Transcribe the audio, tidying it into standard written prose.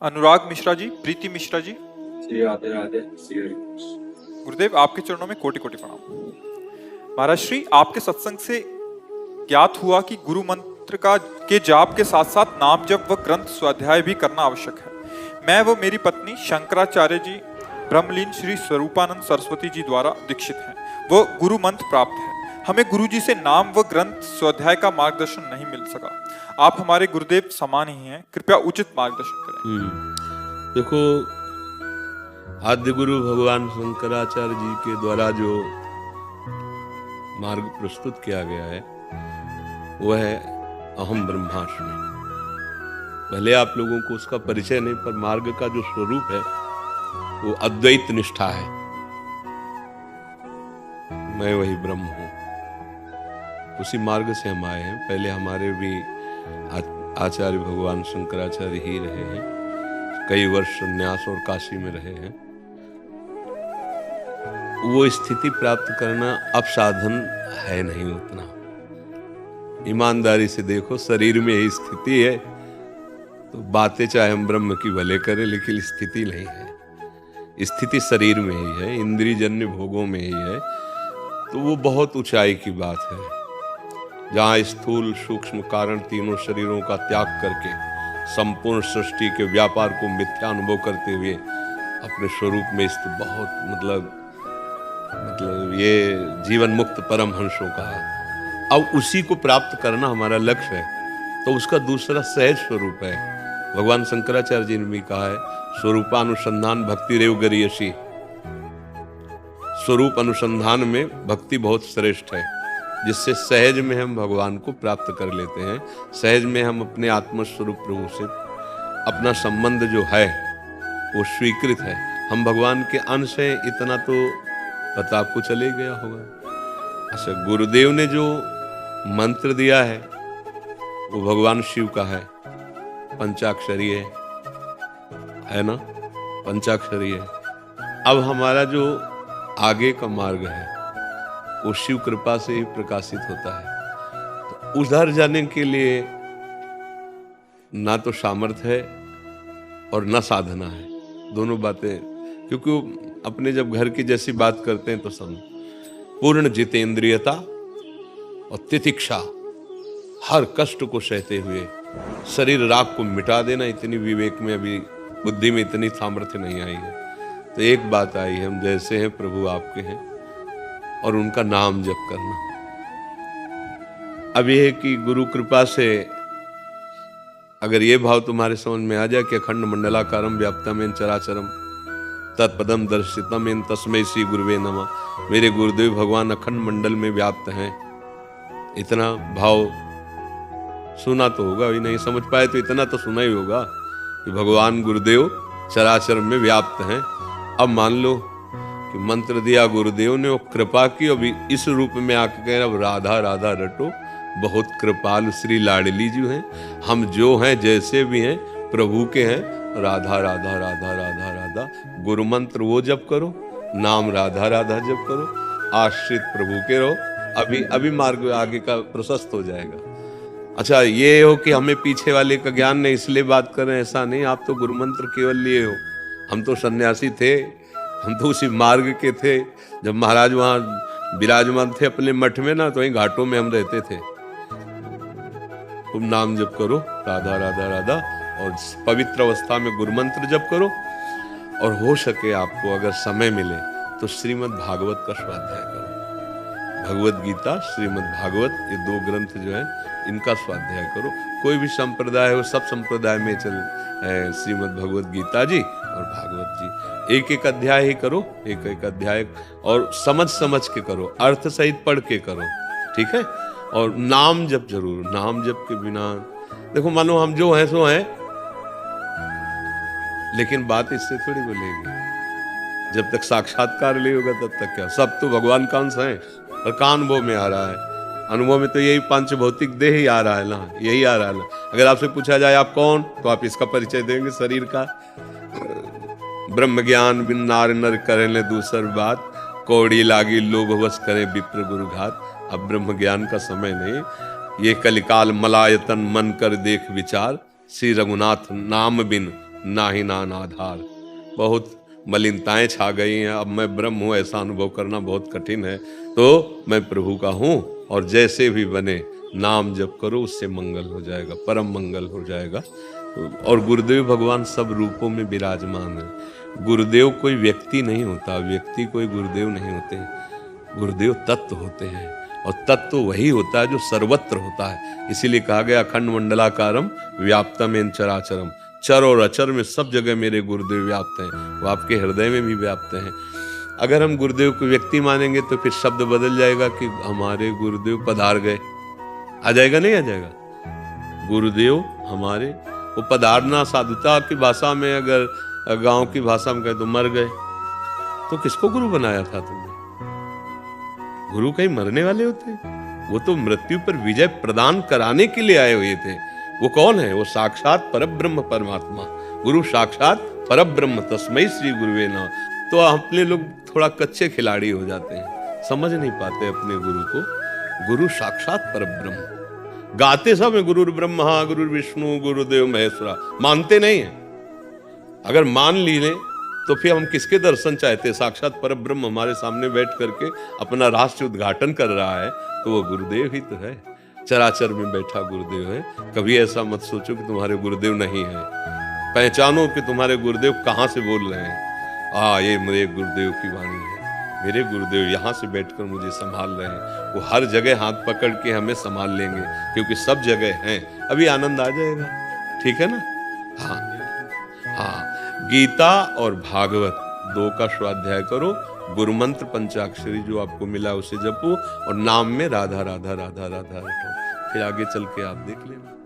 अनुराग मिश्रा जी, प्रीति मिश्रा जी। श्री राधे राधे श्री गुरुदेव, आपके चरणों में कोटि कोटि प्रणाम। महाराज श्री, आपके सत्संग से ज्ञात हुआ कि गुरु मंत्र के जाप के साथ साथ नाम जप व ग्रंथ स्वाध्याय भी करना आवश्यक है। मैं व मेरी पत्नी शंकराचार्य जी ब्रह्मलीन श्री स्वरूपानंद सरस्वती जी द्वारा दीक्षित हैं। वो गुरु मंत्र प्राप्त है। हमें गुरु जी से नाम व ग्रंथ स्वाध्याय का मार्गदर्शन नहीं मिल सका। आप हमारे गुरुदेव समान ही हैं, कृपया उचित मार्गदर्शन करें। देखो, आद्य गुरु भगवान शंकराचार्य जी के द्वारा जो मार्ग प्रस्तुत किया गया है वह है अहम ब्रह्मास्मि। भले आप लोगों को उसका परिचय नहीं, पर मार्ग का जो स्वरूप है वो अद्वैत निष्ठा है। मैं वही ब्रह्म हूं। उसी मार्ग से हम आए हैं। पहले हमारे भी आचार्य भगवान शंकराचार्य ही रहे हैं। कई वर्ष संन्यास और काशी में रहे हैं। वो स्थिति प्राप्त करना अब साधन है नहीं उतना। ईमानदारी से देखो, शरीर में ही स्थिति है तो बातें चाहे हम ब्रह्म की भले करें, लेकिन स्थिति नहीं है। स्थिति शरीर में ही है, इंद्रिय जन्य भोगों में ही है। तो वो बहुत ऊंचाई की बात है, जहाँ स्थूल सूक्ष्म कारण तीनों शरीरों का त्याग करके संपूर्ण सृष्टि के व्यापार को मिथ्या अनुभव करते हुए अपने स्वरूप में स्थित बहुत मतलब ये जीवन मुक्त परमहंसों का है। अब उसी को प्राप्त करना हमारा लक्ष्य है। तो उसका दूसरा सहज स्वरूप है। भगवान शंकराचार्य जी ने भी कहा है, स्वरूपानुसंधान भक्ति रेव गरियसी। स्वरूप अनुसंधान में भक्ति बहुत श्रेष्ठ है, जिससे सहज में हम भगवान को प्राप्त कर लेते हैं। सहज में हम अपने आत्मस्वरूप प्रभु से अपना संबंध जो है वो स्वीकृत है। हम भगवान के अंश हैं, इतना तो पता आपको चले गया होगा। अच्छा, गुरुदेव ने जो मंत्र दिया है वो भगवान शिव का है, पंचाक्षरी है ना, पंचाक्षरी है। अब हमारा जो आगे का मार्ग है वो शिव कृपा से ही प्रकाशित होता है। तो उधर जाने के लिए ना तो सामर्थ्य है और ना साधना है, दोनों बातें। क्योंकि अपने जब घर की जैसी बात करते हैं तो सब पूर्ण जितेंद्रियता और तितिक्षा, हर कष्ट को सहते हुए शरीर राग को मिटा देना, इतनी विवेक में अभी बुद्धि में इतनी सामर्थ्य नहीं आई है। तो एक बात आई है, हम जैसे हैं प्रभु आपके हैं और उनका नाम जप करना। अब यह है कि गुरु कृपा से अगर ये भाव तुम्हारे समझ में आ जाए कि अखंड मंडलाकारम व्याप्तमेन चराचरम तत्पदम दर्शितम इन तस्मै श्री गुरुवे नमः। मेरे गुरुदेव भगवान अखंड मंडल में व्याप्त हैं, इतना भाव सुना तो होगा ही, नहीं समझ पाए तो इतना तो सुना ही होगा कि भगवान गुरुदेव चराचर में व्याप्त हैं। अब मान लो कि मंत्र दिया गुरुदेव ने, वो कृपा की, अभी इस रूप में आके कह रहे अब राधा राधा रटो, बहुत कृपाल श्री लाडली जी हैं। हम जो हैं जैसे भी हैं प्रभु के हैं। राधा राधा राधा राधा राधा गुरु मंत्र वो जप करो, नाम राधा राधा जप करो, आश्रित प्रभु के रहो। अभी अभी मार्ग आगे का प्रशस्त हो जाएगा। अच्छा, ये हो कि हमें पीछे वाले का ज्ञान नहीं इसलिए बात कर रहे हैं, ऐसा नहीं। आप तो गुरु मंत्र केवल लिए हो, हम तो सन्यासी थे, हम तो उसी मार्ग के थे। जब महाराज वहाँ विराजमान थे अपने मठ में ना, तो वहीं घाटों में हम रहते थे। तुम नाम जप करो राधा राधा राधा, और पवित्र अवस्था में गुरु मंत्र जप करो। और हो सके आपको अगर समय मिले तो श्रीमद् भागवत का स्वाध्याय करो। भगवत गीता, श्रीमद् भागवत, ये दो ग्रंथ जो है इनका स्वाध्याय करो। कोई भी संप्रदाय हो, सब संप्रदाय में चल श्रीमद् भगवत गीता जी और भागवत जी। एक एक अध्याय ही करो, एक एक अध्याय, और समझ समझ के करो, अर्थ सहित पढ़ के करो, ठीक है। और नाम जप जरूर, नाम जप के बिना देखो, मानो हम जो हैं सो हैं, लेकिन बात इससे थोड़ी बोलेगी। जब तक साक्षात्कार नहीं होगा तब तक क्या, सब तो भगवान का अंश है। और का अनुभव में आ रहा है, अनुभव में तो यही पांच भौतिक देह ही आ रहा है ना, यही आ रहा है ना। अगर आपसे पूछा जाए आप कौन, तो आप इसका परिचय देंगे, शरीर का। ब्रह्म ज्ञान बिन नार नर करें दूसर बात, कौड़ी लागी लोभ वश करे विप्र गुरु घात। अब ब्रह्म ज्ञान का समय नहीं, ये कलिकाल मलायतन मन कर देख विचार, श्री रघुनाथ नाम बिन नाही नान आधार। बहुत मलिनताएं छा गई हैं, अब मैं ब्रह्म हूं ऐसा अनुभव करना बहुत कठिन है, तो मैं प्रभु का हूं और जैसे भी बने नाम जप करो, उससे मंगल हो जाएगा, परम मंगल हो जाएगा। और गुरुदेव भगवान सब रूपों में विराजमान है। गुरुदेव कोई व्यक्ति नहीं होता, व्यक्ति कोई गुरुदेव नहीं होते, गुरुदेव तत्व होते हैं और तत्व वही होता है जो सर्वत्र होता है। इसीलिए कहा गया अखंड मंडलाकारम व्याप्तम येन चराचरम, चर और अचर में सब जगह मेरे गुरुदेव व्याप्त हैं, वो आपके हृदय में भी व्याप्त हैं। अगर हम गुरुदेव को व्यक्ति मानेंगे तो फिर शब्द बदल जाएगा कि हमारे गुरुदेव पधार गए, आ जाएगा नहीं आ जाएगा। गुरुदेव हमारे, वो पधारना साधुता की भाषा में, अगर गांव की भाषा में कहे तो मर गए, तो किसको गुरु बनाया था तुमने? गुरु कहीं मरने वाले होते? वो तो मृत्यु पर विजय प्रदान कराने के लिए आए हुए थे। वो कौन है? वो साक्षात परब्रह्म परमात्मा, गुरु साक्षात परब्रह्म, तस्मै श्री गुरुवे नमः। तो अपने लोग थोड़ा कच्चे खिलाड़ी हो जाते हैं, समझ नहीं पाते अपने गुरु को। गुरु साक्षात परब्रह्म, गाते सब है गुरु ब्रह्मा गुरु विष्णु गुरुदेव महेश्वरा, मानते नहीं है। अगर मान ली लें तो फिर हम किसके दर्शन चाहते हैं? साक्षात परब्रह्म हमारे सामने बैठ करके अपना राष्ट्र उद्घाटन कर रहा है, तो वो गुरुदेव ही तो है, चराचर में बैठा गुरुदेव है। कभी ऐसा मत सोचो कि तुम्हारे गुरुदेव नहीं है, पहचानो कि तुम्हारे गुरुदेव कहाँ से बोल रहे हैं। ये मेरे गुरुदेव की वाणी है, मेरे गुरुदेव यहाँ से बैठकर मुझे संभाल रहे हैं। वो हर जगह हाथ पकड़ के हमें संभाल लेंगे, क्योंकि सब जगह हैं। अभी आनंद आ जाएगा, ठीक है ना? हाँ हाँ, गीता और भागवत दो का स्वाध्याय करो, गुरु मंत्र पंचाक्षरी जो आपको मिला उसे जपो और नाम में राधा राधा राधा राधा रटो, फिर आगे चल के आप देख लेना।